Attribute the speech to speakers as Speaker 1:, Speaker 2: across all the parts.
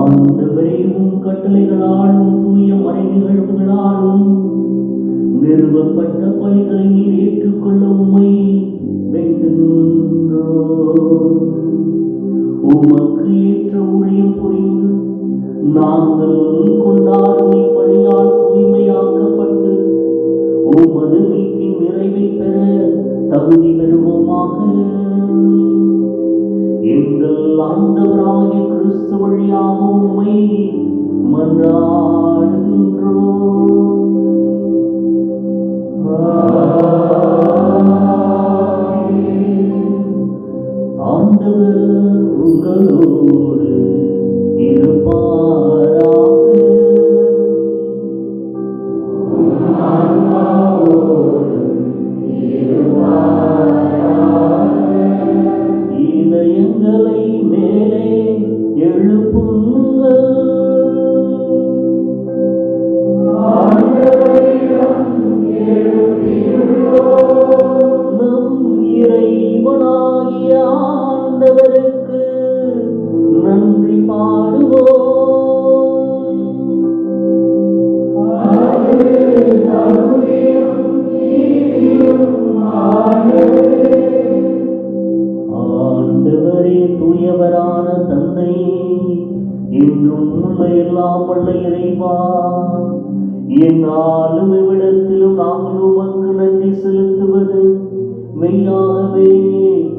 Speaker 1: ஆண்டவரே, உம் கட்டளைகளாலும் தூய மறை நிகழ்வுகளாலும் நிறுவப்பட்ட பணிகளை நீர் ஏற்றுக்கொள்ள உம்மை வேண்டுகின்றோம். உமக்கு ஏற்ற ஊழியம் புரிந்து நாங்கள் கொண்டாடும் இப்பணியால் தூய்மையாக்கப்பட்டு உமது மீட்பின் நிறைவை பெற தகுதி பெறுவோமாக. எங்கள் ஆண்டவராகிய கிறிஸ்து வழியாக உம்மை மன்றாடுகின்றோம். ஆண்டவர் உங்களோடு இருப்பாராக. இதயங்களை மேலே எழுப்புங்கள். நம் இறைவனாகிய ஆண்டவருக்கு நன்றி பாடுவோம். ஆண்டவரே, தூயவரான தந்தை, என்றும் உள்ள எல்லாம் வல்ல இறைவா, என்னாலும் இவ்விடத்திலும் நாங்கள் உமக்கு நன்றி செலுத்துவது மெய்யாகவே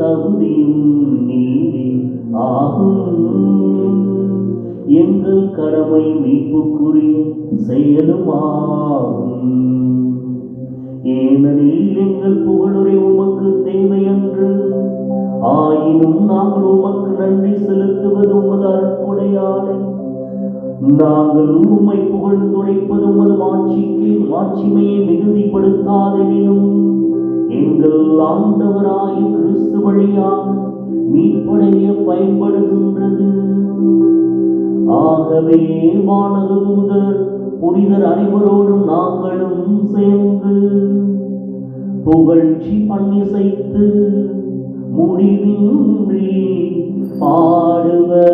Speaker 1: தகுதியும் நீதி ஆகும். எங்கள் கடமை மீட்புக்குரிய செயலும் ஆகும். ஏனெனில் எங்கள் புகழுரை உமக்கு தேவையன்று, ஆயினும் நாங்கள் உமக்கு நன்றி செலுத்துவது உமது அருட்கொடையாலே. நாங்கள் உம்மை புகழ்ந்துரைப்பது உமது மாட்சிமையை மிகுதிப்படுத்தாதெனினும் எங்கள் ஆண்டவராகிய கிறிஸ்து வழியாக மீட்படைய பயன்படுகின்றது. ஆகவே வானக தூதர் புனிதர் அனைவரோடும் நாங்களும் சேர்ந்து புகழ்ச்சி பண்ணிசைத்து முடிவின்றி பாடுவதாவது.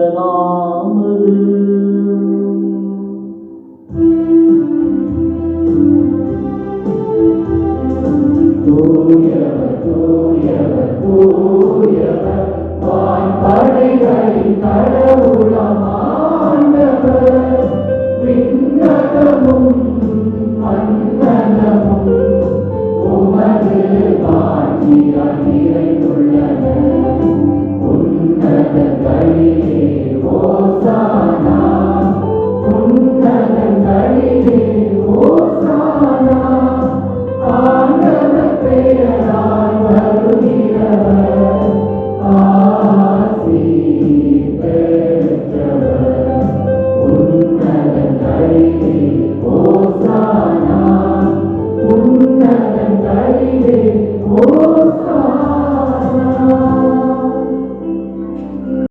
Speaker 1: தூயவர் தூயவர் தூயவர் வான்படைகளின் கடவுளாம் ஆண்டவர், விண்ணகமும் மண்ணகமும் உமது ஆட்சியால் நிறைந்துள்ளன. உன்னதங்களிலே ஓசானா, உன்னதங்களிலே ஓசானா. ஆண்டவர் பெயரால் வருகிறவர் ஆசி பெற்றவர். உன்னதங்களிலே ஓசானா, உன்னதங்களிலே ஓசானா.